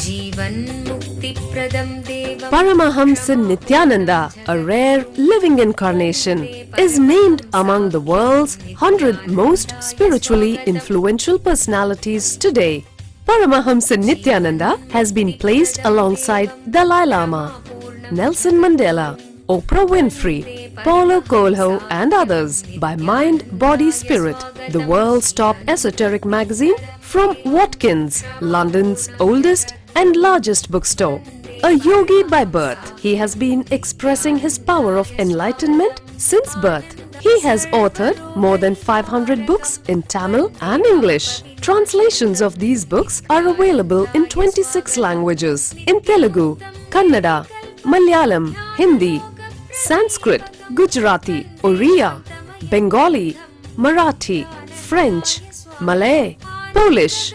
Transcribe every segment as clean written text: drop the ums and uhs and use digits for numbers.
जीवन मुक्तिप्रदं देवं Paramahamsa Nityananda, a rare living incarnation, is named among the world's 100 most spiritually influential personalities today. Paramahamsa Nityananda has been placed alongside Dalai Lama, Nelson Mandela, Oprah Winfrey, Paulo Coelho and others by Mind, Body, Spirit, the world's top esoteric magazine from Watkins, London's oldest and largest bookstore. A yogi by birth, he has been expressing his power of enlightenment since birth. He has authored more than 500 books in Tamil and English. Translations of these books are available in 26 languages in Telugu, Kannada, Malayalam, Hindi, Sanskrit, Gujarati, Oriya, Bengali, Marathi, French, Malay, Polish,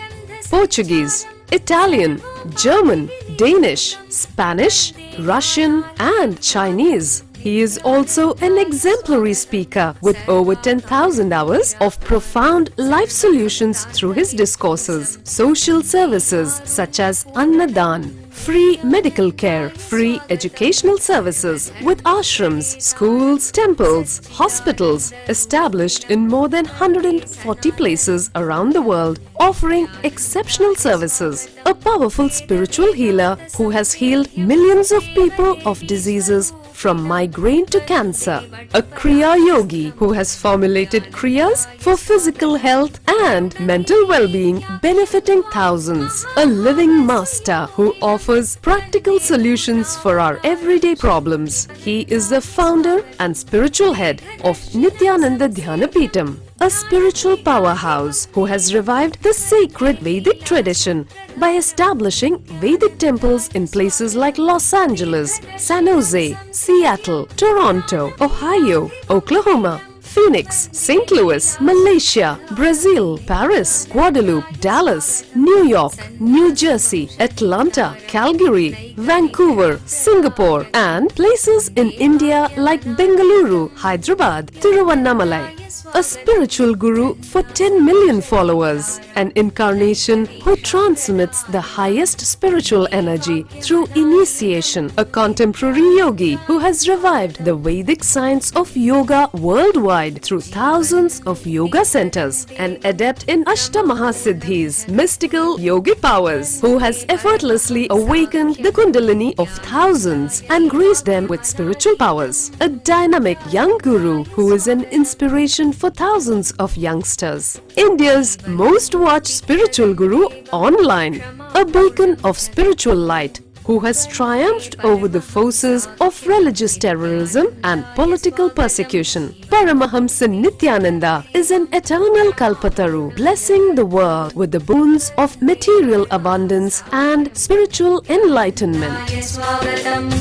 Portuguese, Italian, German, Danish, Spanish, Russian and Chinese. He is also an exemplary speaker with over 10,000 hours of profound life solutions through his discourses. Social services such as Annadan, free medical care, free educational services with ashrams, schools, temples, hospitals established in more than 140 places around the world, offering exceptional services. A powerful spiritual healer who has healed millions of people of diseases from migraine to cancer. A Kriya Yogi who has formulated Kriyas for physical health and mental well-being, benefiting thousands. A living master who offers practical solutions for our everyday problems. He is the founder and spiritual head of Nityananda Dhyanapitham, a spiritual powerhouse who has revived the sacred Vedic tradition by establishing Vedic temples in places like Los Angeles, San Jose, Seattle, Toronto, Ohio, Oklahoma, Phoenix, St. Louis, Malaysia, Brazil, Paris, Guadeloupe, Dallas, New York, New Jersey, Atlanta, Calgary, Vancouver, Singapore and places in India like Bengaluru, Hyderabad, Tiruvannamalai. A spiritual guru for 10 million followers, an incarnation who transmits the highest spiritual energy through initiation, a contemporary yogi who has revived the Vedic science of yoga worldwide through thousands of yoga centers, an adept in Ashtamahasiddhis, mystical yogic powers, who has effortlessly awakened the Kundalini of thousands and graced them with spiritual powers, a dynamic young guru who is an inspiration for thousands of youngsters. India's most watched spiritual guru online, a beacon of spiritual light who has triumphed over the forces of religious terrorism and political persecution. Paramahamsa Nityananda is an eternal Kalpataru, blessing the world with the boons of material abundance and spiritual enlightenment. स्वागतम्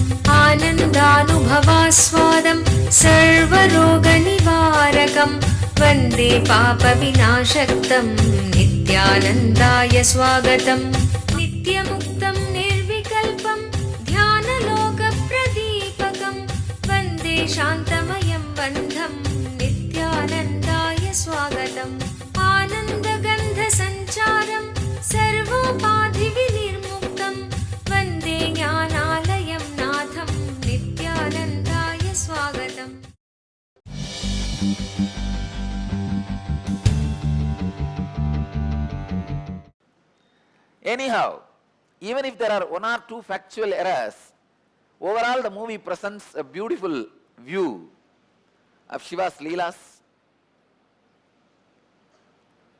आनन्दानुभवास्वादं सर्वरोगनिवारकं वन्दे पापविनाशक्तं नित्यानन्दाय स्वागतम् नित्यमुक्तं निर्विकल्पं ध्यानलोकप्रदीपकं वन्दे शान्तमयं बन्धं नित्यानन्दाय स्वागतम् आनन्दगन्धसञ्चारं सर्वोपाधिविनिर्मुक्तं वन्दे ज्ञानालयं नाथं नित्यानन्दाय स्वागतम्. Anyhow, even if there are one or two factual errors, overall the movie presents a beautiful view of Shiva's Leelas.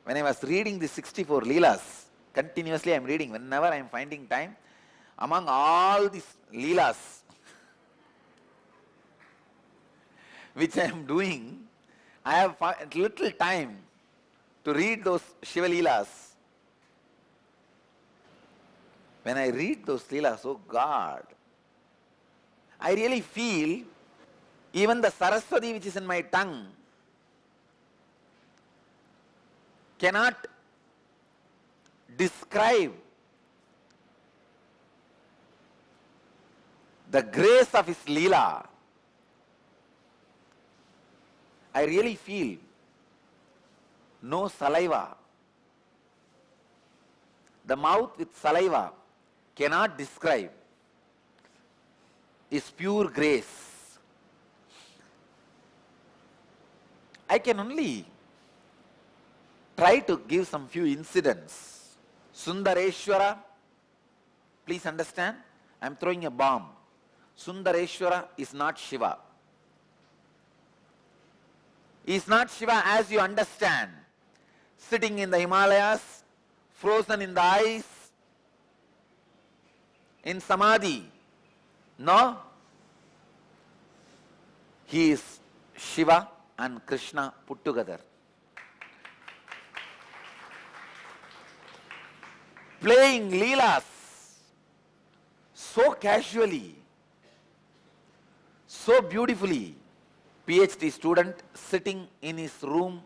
When I was reading the 64 Leelas, continuously I am reading, whenever I am finding time, among all these Leelas which I am doing, I have little time to read those Shiva Leelas. When I read those Leelas, oh God, I really feel even the Saraswati which is in my tongue cannot describe the grace of his Leela. I really feel no saliva. The mouth with saliva cannot describe is pure grace. I can only try to give some few incidents. Sundareshwara, please understand, I am throwing a bomb. Sundareshwara is not Shiva. He is not Shiva as you understand. Sitting in the Himalayas, frozen in the ice, in Samadhi. No. He is Shiva and Krishna put together. Playing Leelas so casually, so beautifully. PhD student sitting in his room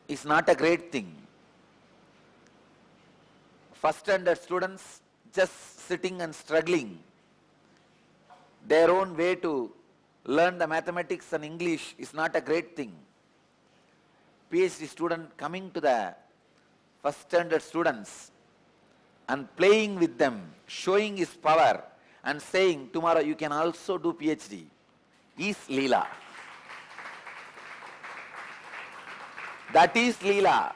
is not a great thing. First standard students just sitting and struggling their own way to learn the mathematics and English is not a great thing. PhD student coming to the first standard students and playing with them, showing his power and saying, tomorrow you can also do PhD, is Leela. That is Leela.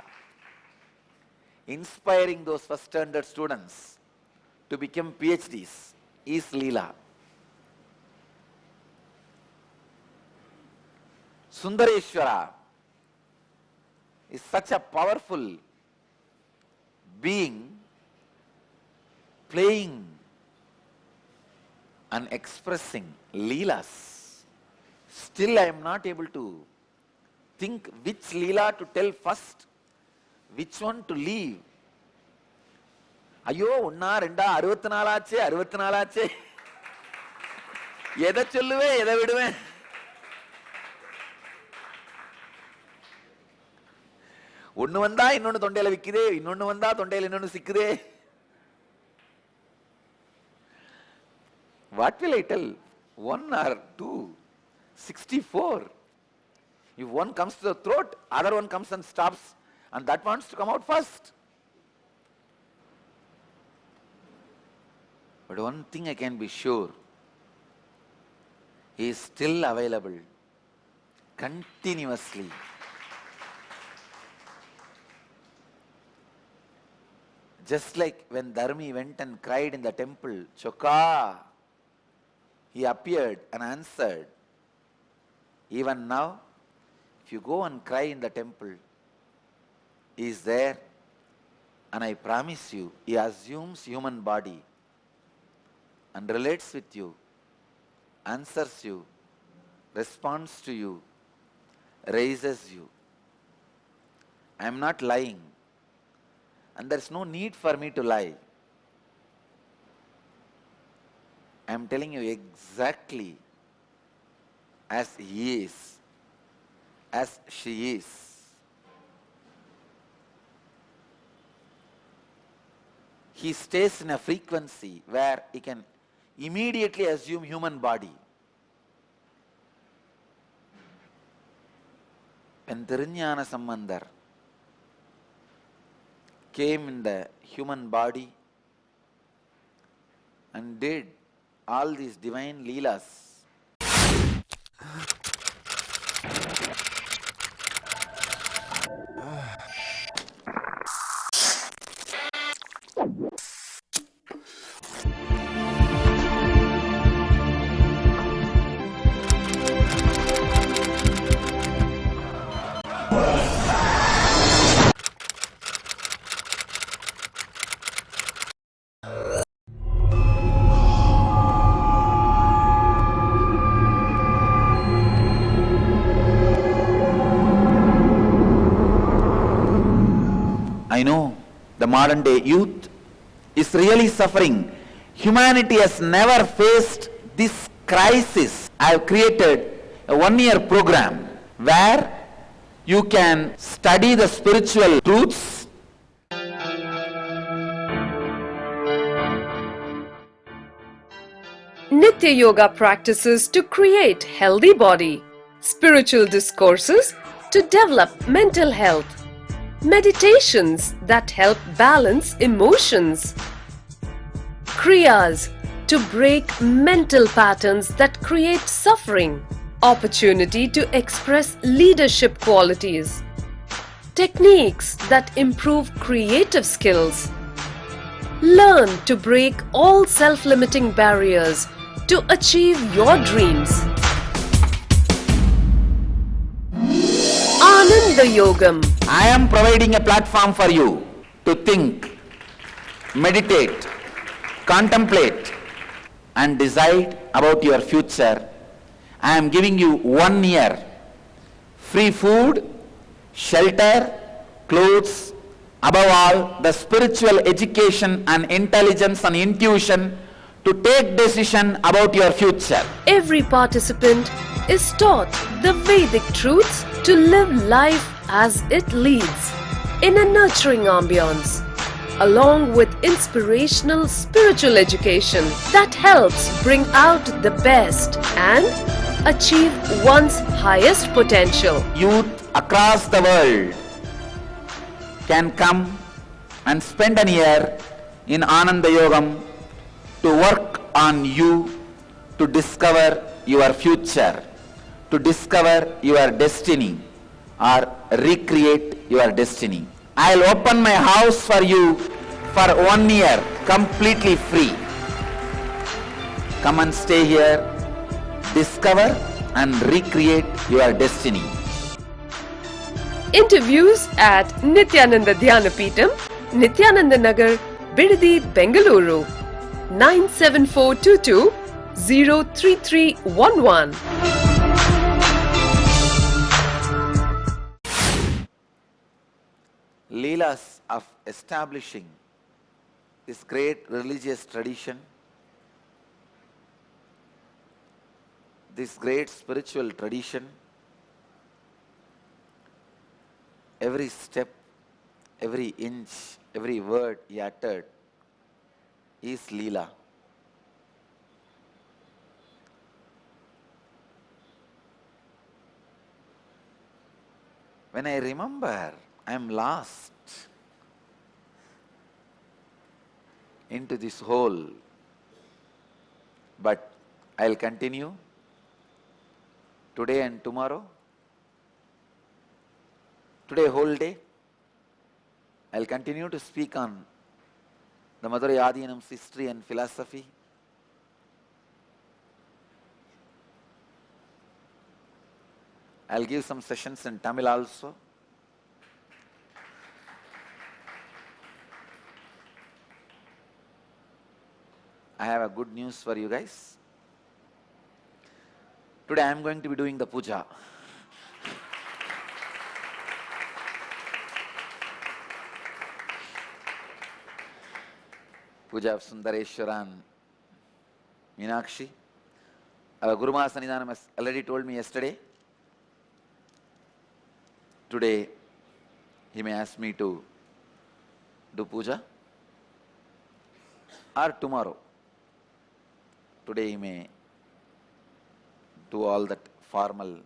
Inspiring those first standard students to become PhDs is Leela. Sundareshwara is such a powerful being, playing and expressing Leelas. Still I am not able to think which Leela to tell first, which one to leave. Ayyo, unna renda 64 ஆச்சே எதை சொல்லுவேன் எதை விடுவேன். ஒன்னு வந்தா இன்னொன்னு தொண்டையில விக்குதே, இன்னொன்னு வந்தா தொண்டையில இன்னொன்னு சிக்குதே. What will I tell? 1 or 2? 64. If one comes to the throat, other one comes and stops, and that wants to come out first. But one thing I can be sure, he is still available continuously. Just like when Dharmi went and cried in the temple, Choka, he appeared and answered. Even now, if you go and cry in the temple, he is there, and I promise you, he assumes human body and relates with you, answers you, responds to you, raises you. I am not lying, and there is no need for me to lie. I am telling you exactly as he is, as she is. He stays in a frequency where he can immediately assume human body. When Thiruñāna Sambandar came in the human body and did all these divine leelas, I know the modern day youth is really suffering. Humanity has never faced this crisis. I have created a 1-year program where you can study the spiritual truths. Nitya Yoga practices to create healthy body. Spiritual discourses to develop mental health. Meditations that help balance emotions. Kriyas to break mental patterns that create suffering. Opportunity to express leadership qualities. Techniques that improve creative skills. Learn to break all self-limiting barriers to achieve your dreams. Ananda Yogam. I am providing a platform for you to think, meditate, contemplate, and decide about your future. I am giving you 1 year free food, shelter, clothes, above all the spiritual education and intelligence and intuition to take decision about your future. Every participant is taught the Vedic truths to live life as it leads in a nurturing ambience, along with inspirational spiritual education that helps bring out the best and achieve one's highest potential. Youth across the world can come and spend an year in Ananda Yogam to work on you to discover your future, to discover your destiny or recreate your destiny. I'll open my house for you for 1 year completely free. Come and stay here, discover and recreate your destiny. Interviews at Nityananda Dhyanapitham, Nityananda Nagar, Bidadi, Bengaluru, 97422 03311. Leelas of establishing this great religious tradition, this great spiritual tradition, every step, every inch, every word he uttered is Leela. When I remember, I am lost into this hole, but I'll continue today and tomorrow. Today whole day, I'll continue to speak on the Madurai Adinam's history and philosophy. I'll give some sessions in Tamil also. I have a good news for you guys. Today I am going to be doing the puja. Puja of Sundareshwara and Meenakshi. Our Guru Maha Sannidhanam has already told me yesterday. Today he may ask me to do puja, or tomorrow. Today he may do all that formal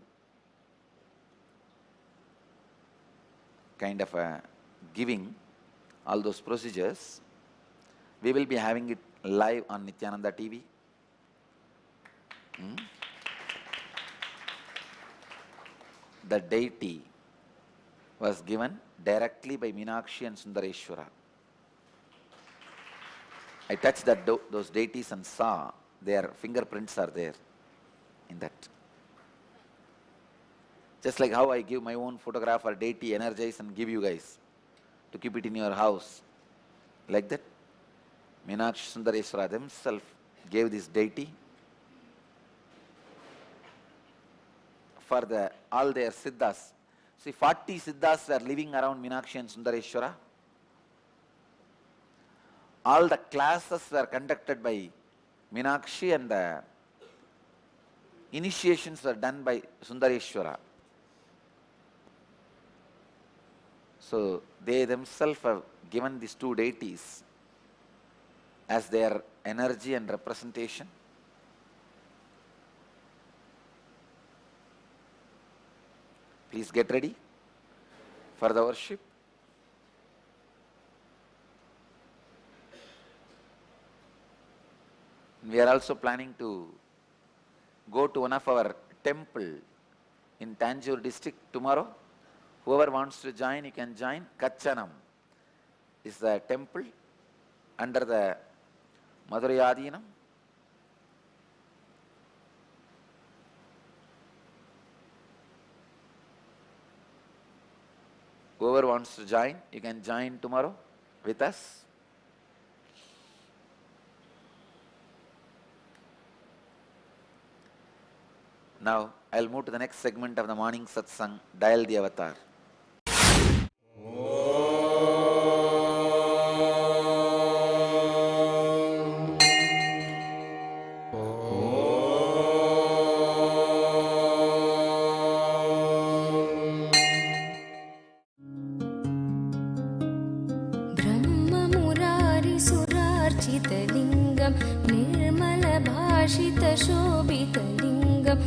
kind of a giving, all those procedures. We will be having it live on Nityananda TV. The deity was given directly by Meenakshi and Sundareshwara. I touched those deities and saw their fingerprints are there in that. Just like how I give my own photograph or deity, energize and give you guys to keep it in your house. Like that, Meenakshi Sundareshwara themselves gave this deity for all their siddhas. See, 40 siddhas were living around Meenakshi and Sundareshwara. All the classes were conducted by Meenakshi and the initiations were done by Sundareshwara. So they themselves have given these two deities as their energy and representation. Please get ready for the worship. We are also planning to go to one of our temple in Tanjore district tomorrow. Whoever wants to join, you can join. Kachanam is the temple under the Madurai Adinam. Whoever wants to join, you can join tomorrow with us. Now, I'll move to the next segment of the morning satsang, Dial the Avatar. ब्रह्ममुरारिसुरार्चितलिङ्गं निर्मलभाषितशोभितलिङ्गं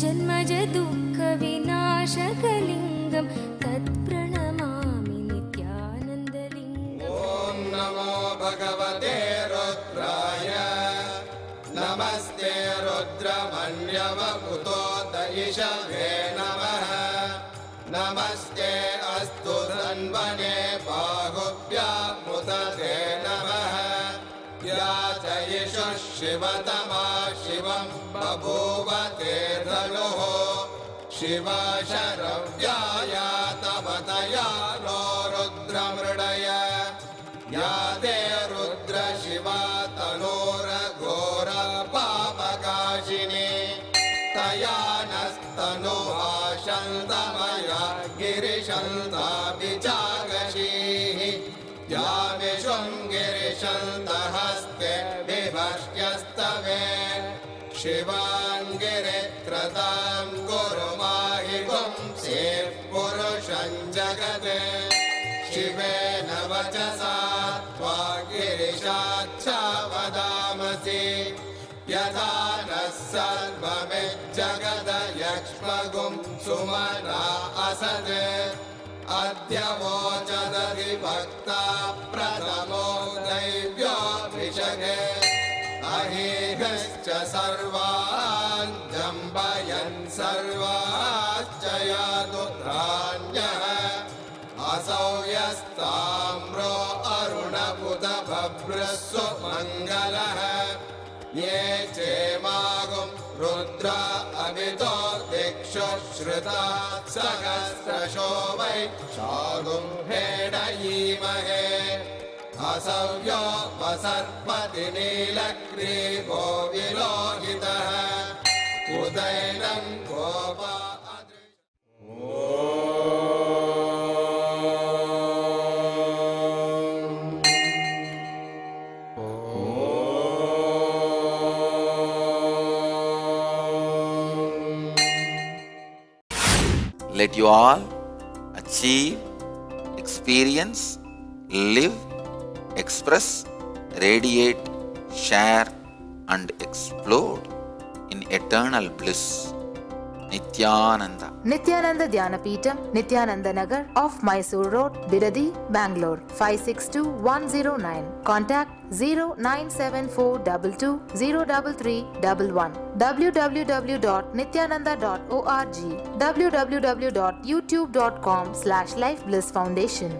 जन्मज दुःखविनाशकलिङ्गं तत्प्रणमामि नित्यानन्दलिङ्गम्। ॐ नमो भगवते रुद्राय नमस्ते रुद्रमन्यवपुतो दयिषवे नमः नमस्ते अस्तु धन्वने बाहुभ्यामुदते नमः या जयिषुः शिवतमा शिवं बभूव ते धनुः शिवा शरव्याया तवतया नो रुद्रमृडय या ते रुद्र शिवा तनोरघोर पापकाशिनी तया नस्तनुहा शन्तमया गिरिशन्ताभिजागशीः या विशृङ्गिरिशन्तहस्ते विभष्ट्यस्तवे शिवाङ्गिरित्रतां गुरुमाहि पुंसे पुरुषं जगते शिवेन वचसा त्वा गिरिशाच्छा वदामसि यथा नः सर्वमिज्जगदयक्ष्मगुं सुमना असत् अद्य वोचदधिभक्ता प्रथमो दैव्यो विशगे अहीहश्च सर्वान् जम्बयन् सर्वाश्च यादुत्राण्यः असौ यस्ताम्रो अरुणपुतभभ्रस्सु मङ्गलः ये चेमागुं रुद्र अभितो दिक्षु श्रुता सहस्रशो वै शागुं हेडयीमहे असव्यो वसर्पति नीलग्रीवो विलोहितः उदैनं Gopa Let you all achieve, experience, live, express, radiate, share and explode in eternal bliss. Nityananda. Nityananda Dhyanapitham, Nityananda Nagar off Mysore Road, Bidadi, Bangalore 562109. Contact 0974220331. www.nityananda.org. www.youtube.com/Life Bliss Foundation.